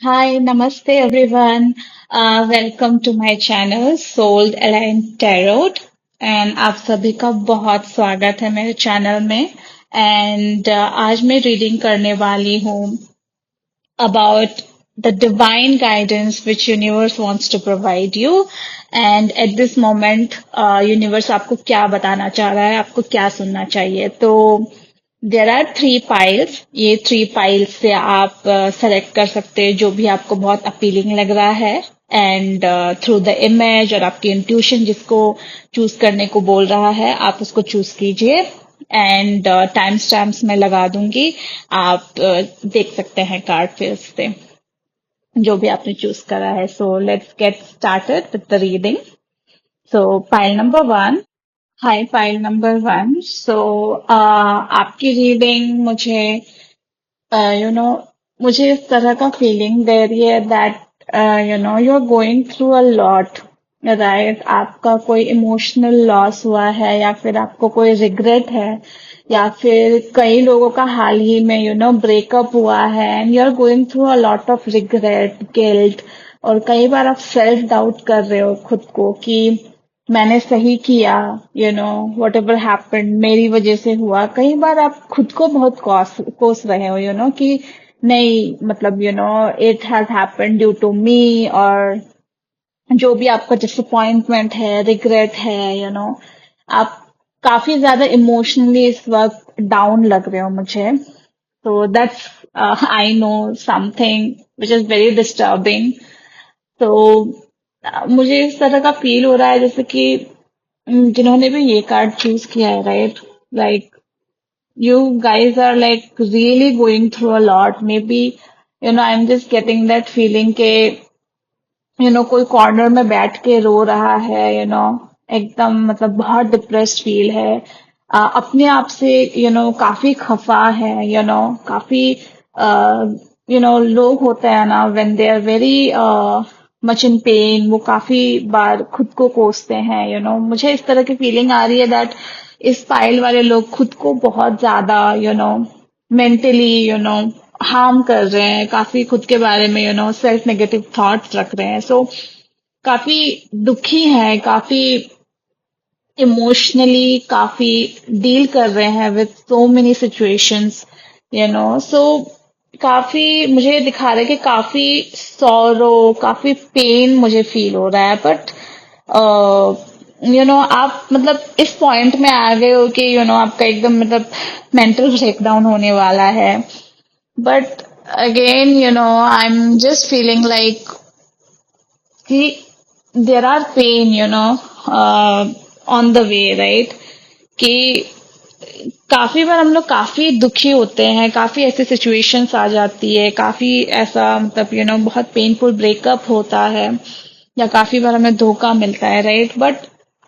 Hi, namaste everyone. Welcome to my channel Soul Aligned Tarot and आप सभी का बहुत स्वागत है मेरे चैनल में एंड आज मैं रीडिंग करने वाली हूँ about the divine guidance which universe wants to provide you and at this moment universe आपको क्या बताना चाह रहा है आपको क्या सुनना चाहिए तो देयर आर थ्री पाइल्स ये थ्री पाइल्स से आप सेलेक्ट कर सकते हैं जो भी आपको बहुत अपीलिंग लग रहा है एंड थ्रू द इमेज और आपकी इंट्यूशन जिसको चूज करने को बोल रहा है आप उसको चूज कीजिए एंड टाइम स्टैम्प्स मैं लगा दूंगी आप देख सकते हैं कार्ड फिर से जो भी आपने चूज करा है so let's get started with the reading so pile number one hi pile number one so आपकी रीडिंग मुझे यू नो मुझे इस तरह का फीलिंग दे रही है that you are going through a lot right आपका कोई इमोशनल लॉस हुआ है या फिर आपको कोई रिग्रेट है या फिर कई लोगों का हाल ही में ब्रेकअप हुआ है and you are going through a lot of regret guilt और कई बार आप सेल्फ डाउट कर रहे हो खुद को कि मैंने सही किया वट एवर हैपेंड मेरी वजह से हुआ कई बार आप खुद को बहुत कोस रहे हो कि नहीं मतलब it has happened due to me और जो भी आपका डिसअपॉइंटमेंट है रिग्रेट है आप काफी ज्यादा इमोशनली इस वक्त डाउन लग रहे हो मुझे तो that's I know something which is very disturbing तो मुझे इस तरह का फील हो रहा है जैसे कि जिन्होंने भी ये कार्ड चूज किया है right like you guys are like really going through a lot maybe I'm just getting that feeling के कोई कॉर्नर में बैठ के रो रहा है एकदम मतलब बहुत डिप्रेस्ड फील है अपने आप से काफी खफा है काफी लोग होते हैं ना when they are very much in pain वो काफी बार खुद को कोसते हैं मुझे इस तरह की फीलिंग आ रही है दैट इस पाइल वाले लोग खुद को बहुत ज्यादा मेंटली हार्म कर रहे हैं काफी खुद के बारे में सेल्फ नेगेटिव थॉट्स रख रहे हैं सो काफी दुखी है काफी इमोशनली काफी डील कर रहे हैं विद सो मेनी सिचुएशंस सो काफी मुझे दिखा रहा है कि काफी सॉरो काफी पेन मुझे फील हो रहा है बट आप मतलब इस पॉइंट में आ गए हो कि आपका एकदम मतलब मेंटल ब्रेकडाउन होने वाला है but again I am just feeling like कि there are pain on the way right कि काफी बार हम लोग काफी दुखी होते हैं काफी ऐसी सिचुएशंस आ जाती है काफी ऐसा मतलब बहुत पेनफुल ब्रेकअप होता है या काफी बार हमें धोखा मिलता है right but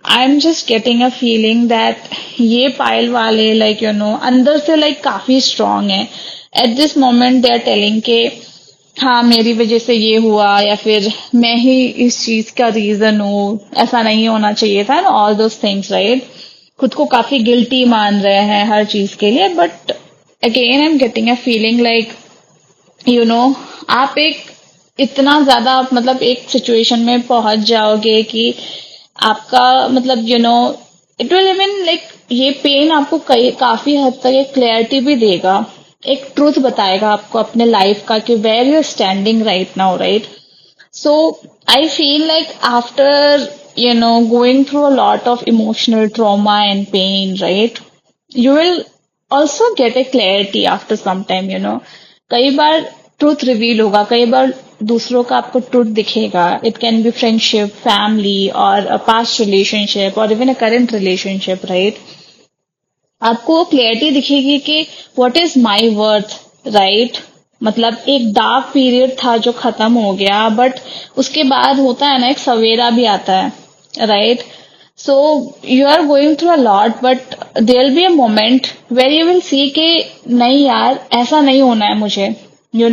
I am just getting a feeling that ये पाइल वाले लाइक अंदर से लाइक काफी स्ट्रांग है at this moment they are telling के हाँ मेरी वजह से ये हुआ या फिर मैं ही इस चीज का रीजन हूँ ऐसा नहीं होना चाहिए था ना ऑल दोस थिंग्स राइट खुद को काफी गिल्टी मान रहे हैं हर चीज के लिए but again I am getting a feeling like you know आप एक इतना ज्यादा मतलब एक सिचुएशन में पहुंच जाओगे कि आपका मतलब इट विल इवन लाइक ये पेन आपको काफी हद तक एक क्लैरिटी भी देगा एक ट्रूथ बताएगा आपको अपने लाइफ का कि where you standing right now right so I feel like after, going through a lot of emotional trauma and pain, right? You will also get a clarity after some time. कई बार truth reveal होगा कई बार दूसरों का आपको truth दिखेगा it can be friendship family और past relationship और even a current relationship right आपको क्लैरिटी दिखेगी कि what is my worth right मतलब एक डार्क पीरियड था जो खत्म हो गया बट उसके बाद होता है ना एक सवेरा भी आता है right so you are going through a lot but there will be a moment where you will see कि नहीं यार ऐसा नहीं होना है मुझे you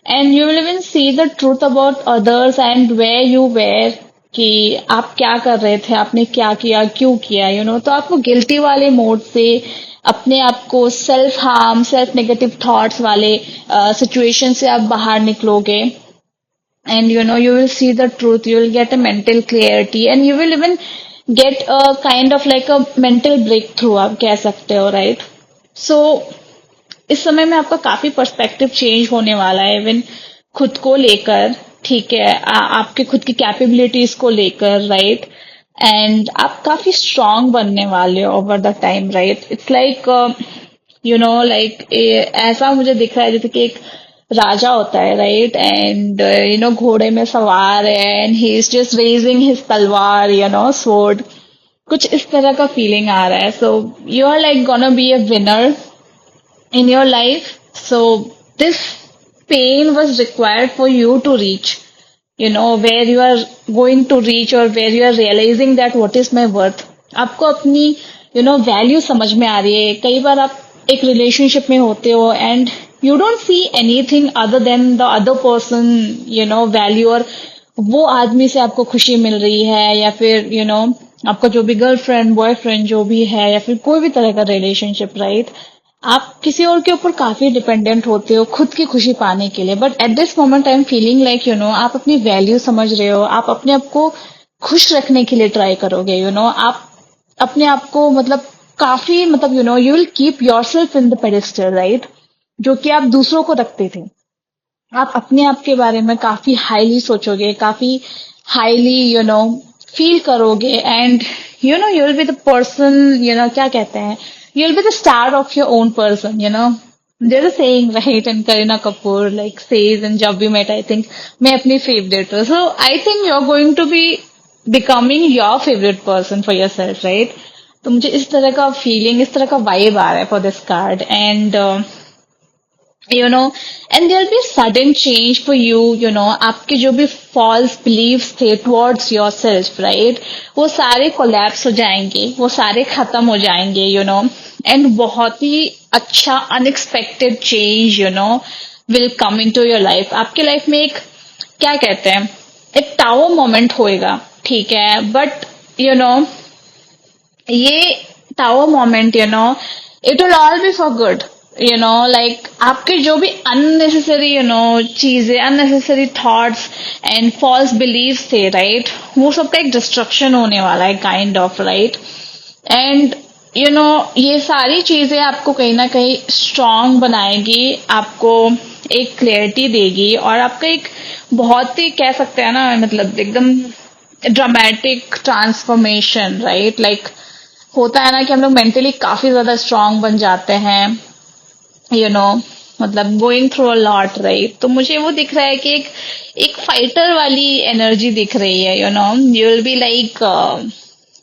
and you will even see the truth about others and where you were कि आप क्या कर रहे थे आपने क्या किया क्यों किया तो आपको गिल्टी वाले मोड से अपने आप को self harm self negative thoughts वाले सिचुएशन से आप बाहर निकलोगे and you will see the truth, you will get a mental clarity, and you will even get a kind of like a mental breakthrough, आप कह सकते हो, right? So इस समय में आपका काफी पर्सपेक्टिव चेंज होने वाला है, इवन खुद को लेकर, ठीक है, आपके खुद की कैपेबिलिटीज को लेकर, राइट? एंड आप काफी स्ट्रांग बनने वाले हो over the time, right? It's like like ऐसा मुझे दिख रहा है जैसे कि एक राजा होता है, राइट? एंड घोड़े में सवार है, and he is just raising his तलवार, स्वॉर्ड, कुछ इस तरह का फीलिंग आ रहा है. So you are like gonna be a winner in your life. So this pain was required for you to reach, where you are going to reach, or where you are realizing that what is my worth. आपको अपनी value समझ में आ रही है. कई बार आप एक relationship में होते हो and you don't see anything other than the other person value, और वो आदमी से आपको खुशी मिल रही है, या फिर आपका जो भी गर्लफ्रेंड बॉयफ्रेंड जो भी है, या फिर कोई भी तरह का रिलेशनशिप, राइट? आप किसी और के ऊपर काफी डिपेंडेंट होते हो खुद की खुशी पाने के लिए. But at this moment I am feeling like आप अपनी वैल्यू समझ रहे हो, आप अपने आप को खुश रखने के लिए ट्राई करोगे. आप अपने आप को मतलब काफी मतलब you will keep your self in the pedestal, right? जो कि आप दूसरों को रखते थे, आप अपने आप के बारे में काफी हाईली सोचोगे, काफी हाईली फील करोगे, and you will be the person, क्या कहते हैं, you will be the star of your own person. There a saying, right? And Kareena Kapoor like says in Jab We Met, I think मैं अपनी फेवरेट हूँ. So I think you are going to be becoming your favourite person for your self, right? तो मुझे इस तरह का feeling, इस तरह का वाइब आ रहा है for this card. And and there'll be sudden change for you. आपके जो भी false beliefs थे towards yourself, right? वो सारे collapse हो जाएंगे, वो सारे खत्म हो जाएंगे, and बहुत ही अच्छा unexpected change, will come into your life. आपके life में एक, क्या कहते हैं, एक टावर मोमेंट होएगा, ठीक है? बट ये tower moment, it will all be for good. Like आपके जो भी अननेसेसरी चीजें, unnecessary thoughts and false believes थे, राइट? वो सबका एक डिस्ट्रक्शन होने वाला है, काइंड ऑफ, राइट? एंड ये सारी चीजें आपको कहीं ना कहीं स्ट्रांग बनाएगी, आपको एक क्लियरिटी देगी, और आपका एक बहुत ही, कह सकते हैं ना, मतलब एकदम ड्रामेटिक ट्रांसफॉर्मेशन, राइट? लाइक होता है ना कि हम लोग मेंटली काफी ज्यादा स्ट्रांग बन जाते हैं, यू नो मतलब going through a lot, right? तो मुझे वो दिख रहा है कि एक एक फाइटर वाली एनर्जी दिख रही है. You will be like,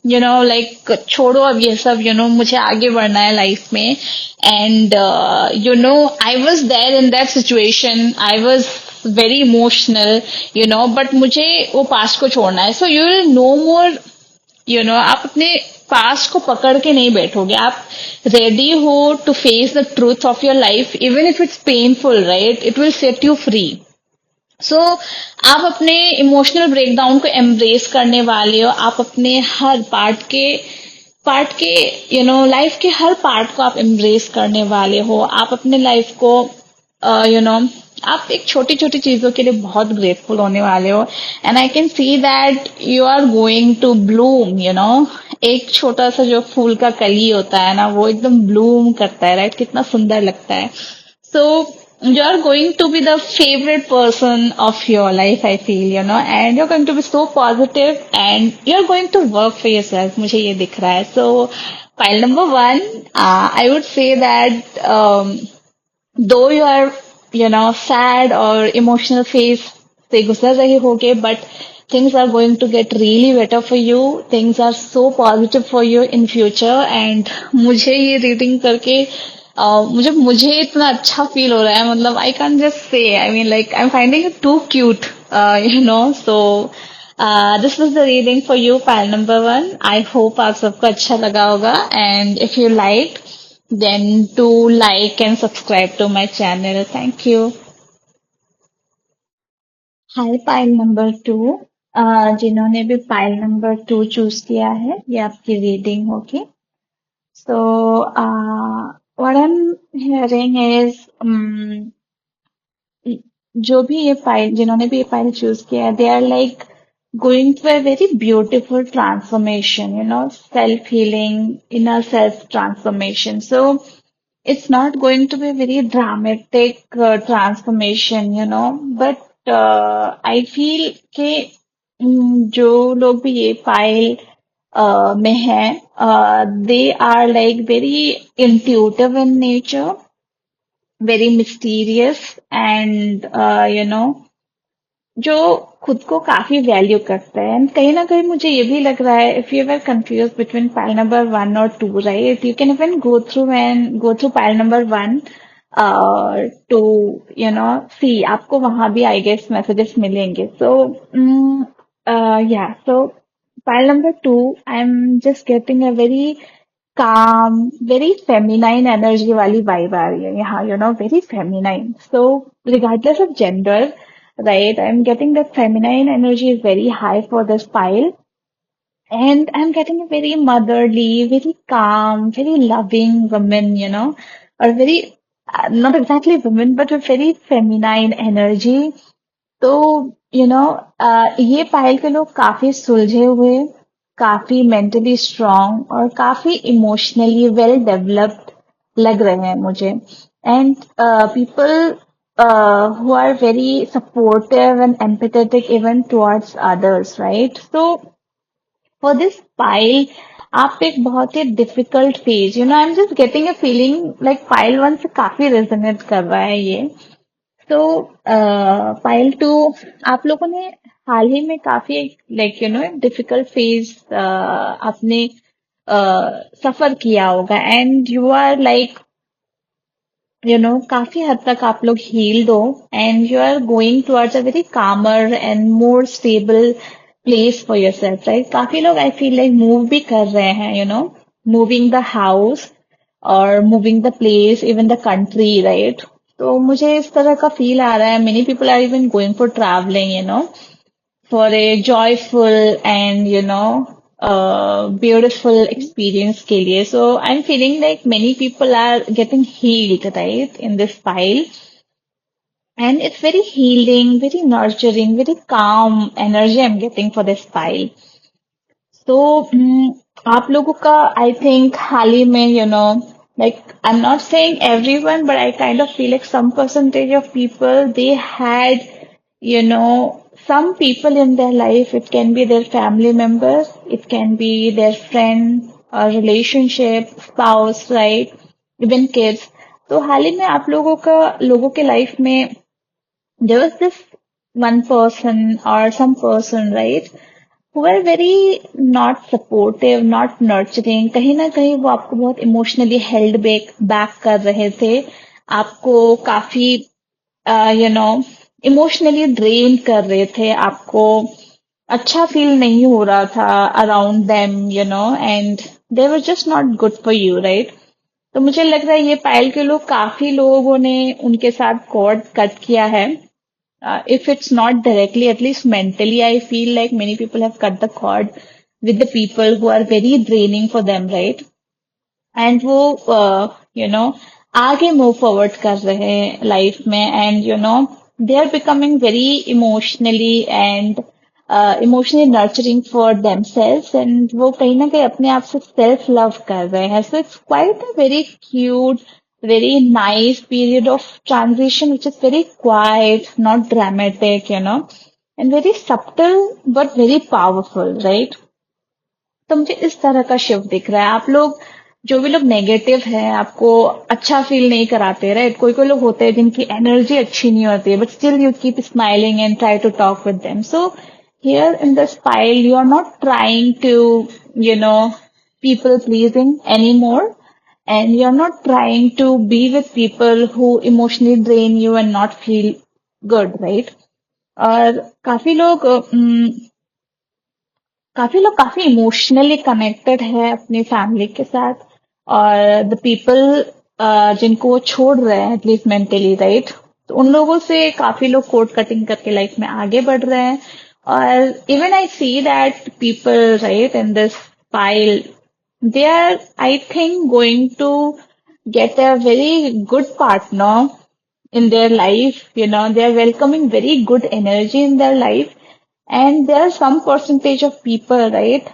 like छोड़ो अब ये सब, मुझे आगे बढ़ना है लाइफ में. And I was there in that situation, I was very emotional, but मुझे वो पास्ट को छोड़ना है. So you will no more, आप अपने पास्ट को पकड़ के नहीं बैठोगे. आप रेडी हो to face the truth of your life, even if it's painful, right? It will set you free. So आप अपने इमोशनल ब्रेकडाउन को एम्ब्रेस करने वाले हो. आप अपने हर पार्ट के लाइफ के हर पार्ट को आप एम्ब्रेस करने वाले हो. आप अपने लाइफ को आप एक छोटी छोटी चीजों के लिए बहुत ग्रेटफुल होने वाले हो. And I can see that you are going to bloom. एक छोटा सा जो फूल का कली होता है ना, वो एकदम ब्लूम करता है, राइट? कितना सुंदर लगता है. सो you are going to be the favorite person of your life, I feel, and you're going to be so positive, and you're going to work for yourself. मुझे ये दिख रहा है. So pile number one, I would say that though you are sad or emotional phase से गुजर रहे होगे, but things are going to get really better for you. Things are so positive for you in future. And मुझे ये reading करके मुझे इतना अच्छा फील हो रहा है, मतलब आई can just say, I mean like I am finding it too cute, so this was the reading for you, file number one. I hope आप सबको अच्छा लगा होगा, and if you like, then do like and subscribe to my channel. Thank you. Hi, pile number two. जिन्होंने भी pile number two choose किया है, ये आपकी रीडिंग होगी. So, what I'm hearing is, जो भी ये फाइल जिन्होंने भी ये फाइल चूज किया है, they are like going through a very beautiful transformation, self healing, inner self transformation. So it's not going to be a very dramatic transformation, but I feel कि जो लोग भी ये फाइल में हैं, they are like very intuitive in nature, very mysterious, and जो खुद को काफी वैल्यू करते हैं। एंड कहीं ना कहीं मुझे ये भी लग रहा है, if you were confuse between file number 1 और 2, right, you can even go through file number 1 to see, आपको वहां भी आई गेस मैसेजेस मिलेंगे। सो yeah, so file number 2, I'm just getting a very calm, very feminine energy wali vibe aa rahi hai yahan, very feminine. So regardless of gender, right, I'm getting that feminine energy is very high for this file. And I'm getting a very motherly, very calm, very loving woman, or very, not exactly woman, but a very feminine energy. तो ये पायल के लोग काफी सुलझे हुए, काफी mentally strong और काफी emotionally well developed लग रहे हैं मुझे। And people who are very supportive and empathetic even towards others, right? So for this pile आप एक बहुत ही difficult phase, I am just getting a feeling like pile 1 से काफी रेजोनेट कर रहा है ये। तो पाइल 2, आप लोगों ने हाल ही में काफी लाइक एक डिफिकल्ट फेज आपने सफर किया होगा, एंड यू आर लाइक काफी हद तक आप लोग हील्ड हो, and you are going towards a very calmer and more stable place for yourself, right? काफी लोग आई फील लाइक मूव भी कर रहे हैं, मूविंग द हाउस और moving the place, even the country, right? तो मुझे इस तरह का फील आ रहा है, many people are even going for travelling, for a joyful and beautiful experience के लिए. So I'm feeling like many people are getting healed, right, in this file, and it's very healing, very nurturing, very calm energy I'm getting for this file. तो आप लोगों का I think हाल ही में like I'm not saying everyone, but I kind of feel like some percentage of people, they had you know some people in their life. It can be their family members, it can be their friend or relationship, spouse, right, even kids. तो हाल ही में आप लोगों के life में there was this one person or some person, right, who were very not supportive, not nurturing. कहीं ना कहीं वो आपको बहुत इमोशनली हेल्ड बैक कर रहे थे, आपको काफी नो इमोशनली ड्रेन कर रहे थे, आपको अच्छा फील नहीं हो रहा था around them, and they were just not good for you, right? तो मुझे लग रहा है ये पायल के लोग, काफी लोगों ने उनके साथ कॉर्ड कट किया है. If it's not directly, at least mentally, I feel like many people have cut the cord with the people who are very draining for them, right? And वो आगे मूव फॉरवर्ड कर रहे हैं life में, and they are becoming very emotionally and emotionally nurturing for themselves, and वो कहीं ना कहीं अपने आप से सेल्फ लव कर रहे हैं. So it's quite a very cute, very nice period of transition, which is very quiet, not dramatic, and very subtle but very powerful, right? तो मुझे इस तरह का शिफ्ट दिख रहा है. आप लोग, जो भी लोग नेगेटिव हैं, आपको अच्छा फील नहीं कराते, राइट? कोई कोई लोग होते हैं जिनकी एनर्जी अच्छी नहीं होती है, but still you keep smiling and try to talk with them. So here in this file you are not trying to no people pleasing anymore, and you're not trying to be with people who emotionally drain you and not feel good, right? और काफी लोग काफी emotionally connected है अपनी family के साथ, और the people जिनको वो छोड़ रहे हैं एटलीस्ट मेंटली, राइट? तो उन लोगों से काफी लोग कोड कटिंग करके लाइफ में आगे बढ़ रहे हैं. और even I see that people, right, in this file, they are, I think, going to get a very good partner, in their life. They are welcoming very good energy in their life. And there are some percentage of people, right?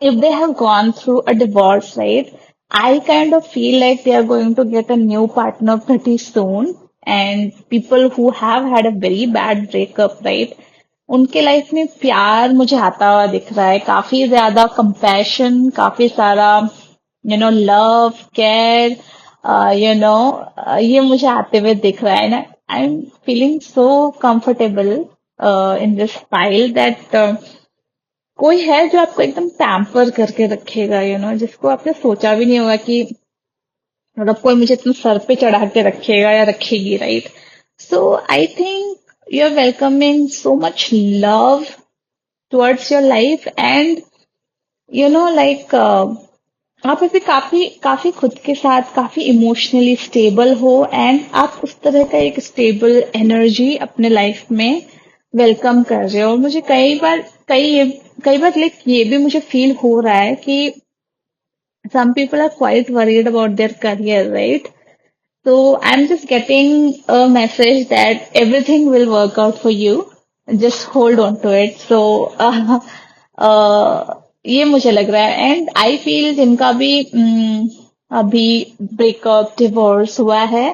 If they have gone through a divorce, right? I kind of feel like they are going to get a new partner pretty soon. And people who have had a very bad breakup, right? उनके life में प्यार मुझे आता हुआ दिख रहा है, काफी ज्यादा कंपैशन, काफी सारा लव केयर, ये मुझे आते हुए दिख रहा है ना. आई am feeling so comfortable in this file that कोई है जो आपको एकदम पैम्पर करके रखेगा, जिसको आपने सोचा भी नहीं होगा कि मतलब कोई मुझे इतना सर पे चढ़ा के रखेगा या रखेगी, right? So I think you are welcoming so much love towards your life. And like आप अभी काफी काफी खुद के साथ काफी इमोशनली स्टेबल हो, एंड आप उस तरह का एक स्टेबल एनर्जी अपने लाइफ में वेलकम कर रहे हो. और मुझे कई बार लाइक ये भी मुझे फील हो रहा है कि some people are quite worried about their career, right? So I'm just getting a message that everything will work out for you. Just hold on to it. So ये मुझे लग रहा है. एंड आई फील जिनका भी अभी breakup divorce हुआ है,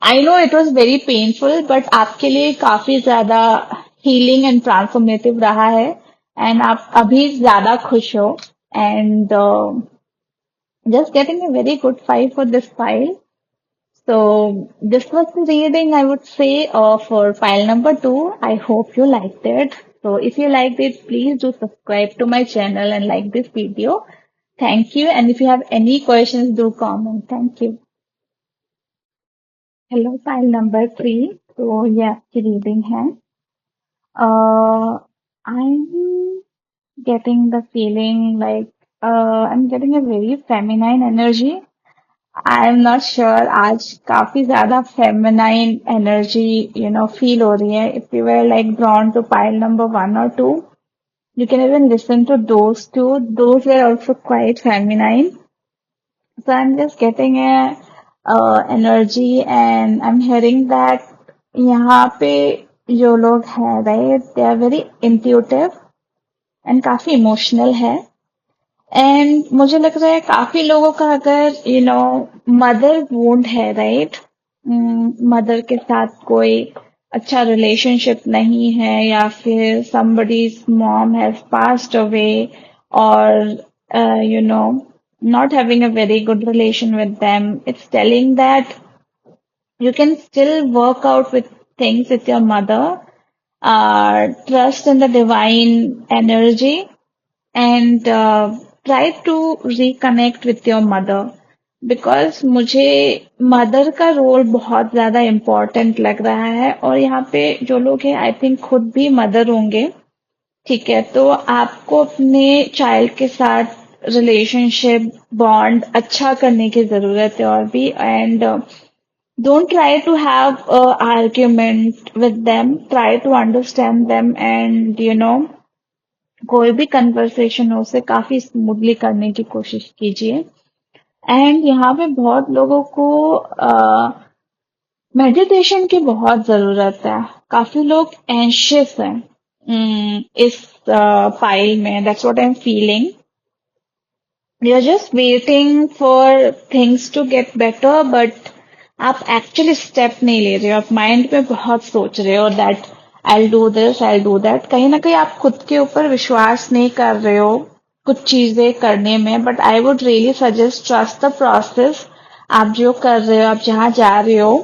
I know it was very painful, but आपके लिए काफी ज्यादा हीलिंग एंड ट्रांसफॉर्मेटिव रहा है. एंड आप अभी ज्यादा खुश हो. And just getting a very good five for this file. So this was the reading, I would say, for file number 2. I hope you liked it. So if you liked it, please do subscribe to my channel and like this video. Thank you. And if you have any questions, do comment. Thank you. Hello, file number 3. So ये आपकी reading है. I'm getting the feeling like I'm getting a very feminine energy. I'm not sure. आज काफी ज्यादा feminine energy, feel हो रही है. If you were like drawn to pile number 1 or 2, you can even listen to those two. Those were also quite feminine. So I'm just getting a energy, and I'm hearing that यहाँ पे जो लोग हैं, right, they are very intuitive and काफी emotional है. And मुझे लग रहा है काफी लोगों का अगर मदर वुंड है, राइट, मदर के साथ कोई अच्छा रिलेशनशिप नहीं है, या फिर somebody's mom has passed away, or not having a very good relation with them. It's telling that you can still work out with things with your mother, trust in the divine energy, and try to reconnect with your mother. Because मुझे mother का role बहुत ज्यादा important लग रहा है. और यहाँ पे जो लोग हैं, आई थिंक खुद भी मदर होंगे. ठीक है, तो आपको अपने चाइल्ड के साथ रिलेशनशिप बॉन्ड अच्छा करने की जरूरत है और भी. And don't try to have argument with them, try to understand them. And कोई भी कन्वर्सेशन हो उसे काफी स्मूथली करने की कोशिश कीजिए. एंड यहाँ पे बहुत लोगों को मेडिटेशन की बहुत जरूरत है. काफी लोग एंशियस हैं इस फाइल में. That's what I am feeling. You are just waiting for things to get better, but आप एक्चुअली स्टेप नहीं ले रहे हो. आप माइंड में बहुत सोच रहे हो that I do this, I do that. कहीं ना कहीं आप खुद के ऊपर विश्वास नहीं कर रहे हो कुछ चीजें करने में. But I would really suggest trust the process. आप जो कर रहे हो, आप जहाँ जा रहे हो,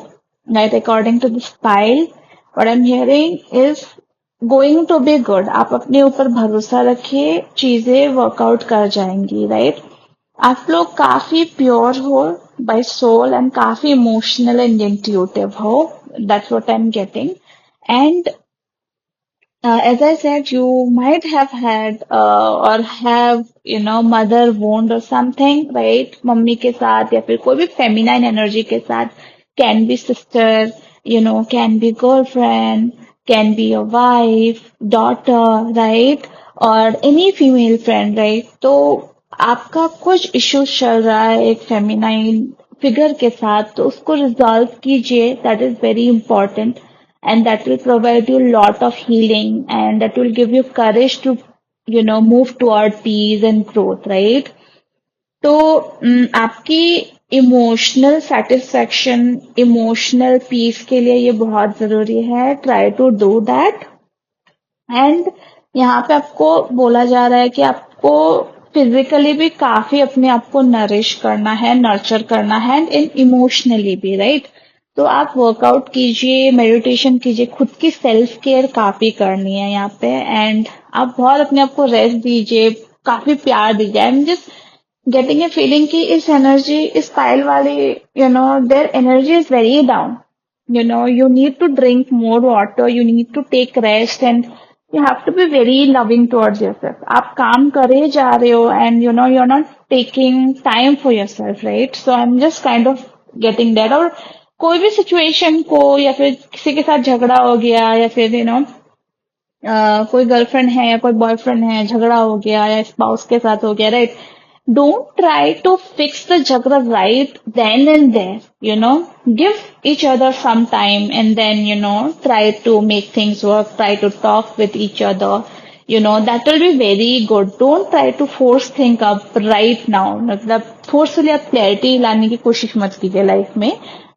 right, according to this file, what I am hearing is going to be good. आप अपने ऊपर भरोसा रखिए, चीजें वर्कआउट कर जाएंगी, राइट. आप लोग काफी प्योर हो बाय सोल एंड काफी इमोशनल एंड इंट्यूटिव हो. That's what I am getting. And as I said, you might have had or have mother wound or something, right? Mummy के साथ या फिर कोई भी feminine energy के साथ, can be sister, can be girlfriend, can be your wife, daughter, right? और any female friend, right? तो आपका कुछ इश्यूज चल रहा है एक feminine फिगर के साथ, तो उसको रिजॉल्व कीजिए. That is very important and that will provide you a lot of healing and that will give you courage to move toward peace and growth, right? तो आपकी इमोशनल सेटिस्फेक्शन, इमोशनल पीस के लिए ये बहुत जरूरी है. Try to do that. And यहाँ पे आपको बोला जा रहा है कि आपको फिजिकली भी काफी अपने आप को नरिश करना है, नर्चर करना है, एंड इमोशनली भी, राइट? तो आप वर्कआउट कीजिए, मेडिटेशन कीजिए, खुद की सेल्फ केयर काफी करनी है यहाँ पे. एंड आप बहुत अपने आप को रेस्ट दीजिए, काफी प्यार दीजिए. आई am just getting a feeling कि इस energy, इस pile वाली, their energy is very down. You need to drink more water, you need to take rest, and you have to be very loving towards yourself. आप काम करे जा रहे हो and you're not taking time for yourself, right? So I'm just kind of getting that. और कोई भी situation को या फिर किसी के साथ झगड़ा हो गया या फिर कोई गर्लफ्रेंड है या कोई बॉयफ्रेंड है, झगड़ा हो गया या स्पाउस के साथ हो गया, right? Don't try to fix the jhagda right then and there. Give each other some time and then, try to make things work, try to talk with each other. That will be very good. Don't try to force things up right now. मतलब forcefully आप clarity लाने की कोशिश मत कीजिए life में.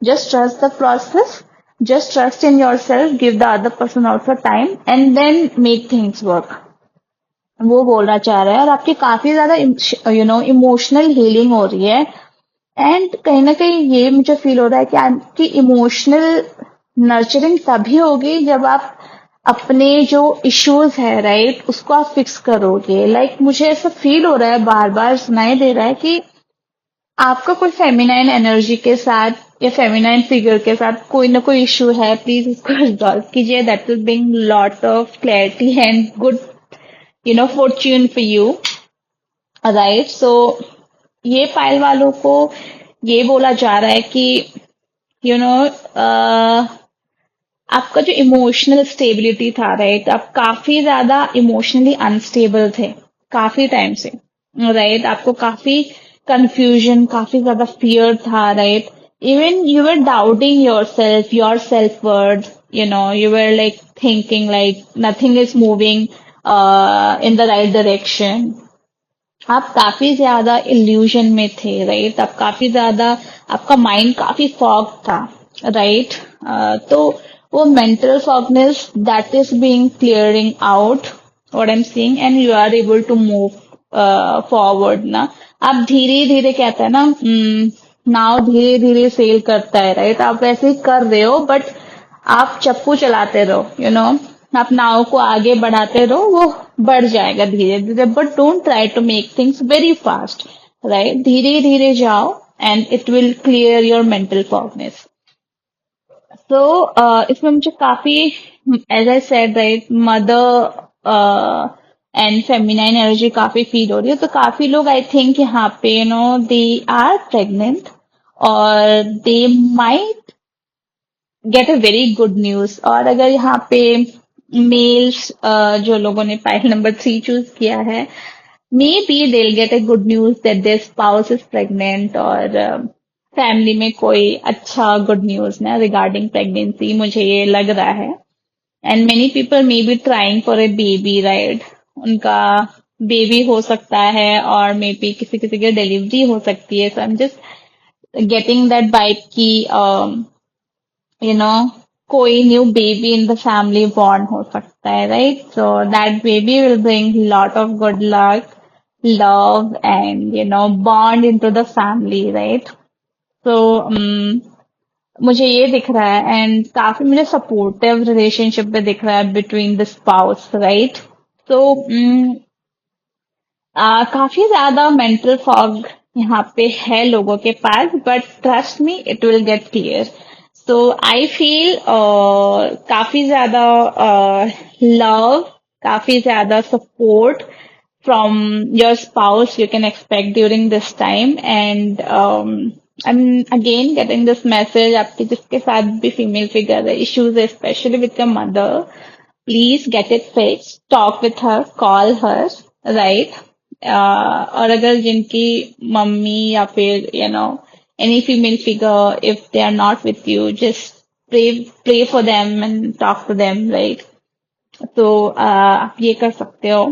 Just trust the process. Just trust in yourself. Give the other person also time and then make things work. वो बोलना चाह रहा है. और आपकी काफी ज्यादा इमोशनल हीलिंग हो रही है. एंड कहीं ना कहीं ये मुझे फील हो रहा है कि आपकी इमोशनल नर्चरिंग तभी होगी जब आप अपने जो इश्यूज है, राइट, उसको आप फिक्स करोगे. लाइक मुझे ऐसा फील हो रहा है, बार बार सुनाई दे रहा है कि आपका कोई फेमिनाइन एनर्जी के साथ या फेमिनाइन फिगर के साथ कोई ना कोई इशू है. प्लीज उसको रिजॉल्व कीजिए. That will bring lot of clarity and good fortune for you, right? So ये पाइल वालों को ये बोला जा रहा है कि यू नो आपका जो इमोशनल स्टेबिलिटी था, राइट, आप काफी ज्यादा इमोशनली अनस्टेबल थे काफी टाइम से, राइट? आपको काफी कंफ्यूजन, काफी ज्यादा फियर था, right? Even you were doubting your self worth. You were like thinking like nothing is moving in the right direction. आप काफी ज्यादा इल्यूजन में थे, राइट? आप काफी ज्यादा, आपका माइंड काफी फॉग था, राइट? तो वो mental fogness that is being clearing out, what I am seeing, and you are able to move forward ना. आप धीरे धीरे, कहते हैं ना, नाव धीरे धीरे सेल करता है, राइट? आप वैसे ही कर रहे हो, बट आप चप्पू चलाते रहो, आप नाव को आगे बढ़ाते रहो, वो बढ़ जाएगा धीरे धीरे. But don't try to make things very fast, right? धीरे धीरे जाओ and it will clear your mental fogness. तो इसमें मुझे काफी, as I said, right, mother and feminine energy काफी फील हो रही है. तो काफी लोग, आई थिंक, यहाँ पे दे आर प्रेग्नेंट और they might get a very good news. और अगर यहाँ पे मेल्स, जो लोगों ने पाइल नंबर 3 चूज किया है, maybe they will get a good news that their spouse is pregnant, और फैमिली में कोई अच्छा गुड न्यूज ना रिगार्डिंग प्रेगनेंसी, मुझे ये लग रहा है. And many people maybe trying for a baby, right? उनका बेबी हो सकता है और मे बी किसी किसी की डिलीवरी हो सकती है. So I am just getting that vibe की कोई new baby in the family born हो सकता है, right? So that baby will bring lot of good luck, love and bond into the family, right? So मुझे ये दिख रहा है. एंड काफी मुझे सपोर्टिव रिलेशनशिप में दिख रहा है बिटवीन द स्पाउस, राइट? तो काफी ज्यादा मेंटल फॉग यहाँ पे है लोगों के पास, but trust me, it will get clear. So I feel काफी ज्यादा लव, काफी ज्यादा support from your spouse you can expect during this time. And I'm again getting this message, आपके जिसके साथ भी फीमेल फिगर issues है, especially with your mother, please get it fixed, talk with her, call her, right? और अगर जिनकी mummy या फिर any female figure, if they are not with you, just pray for them and talk to them, right? तो आप ये कर सकते हो.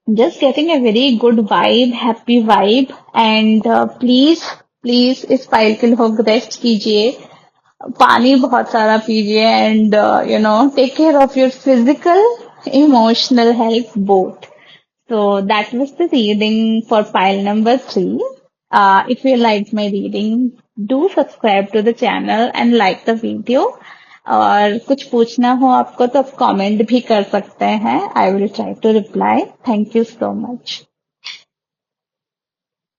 Just getting a very good vibe, happy vibe, and please इस फाइल के लोग रेस्ट कीजिए, पानी बहुत सारा पीजिए, and take care of your physical, emotional health both. So that was the reading for pile number 3. If you liked my reading, do subscribe to the channel and like the video. और कुछ पूछना हो आपको तो आप comment भी कर सकते हैं. I will try to reply. Thank you so much.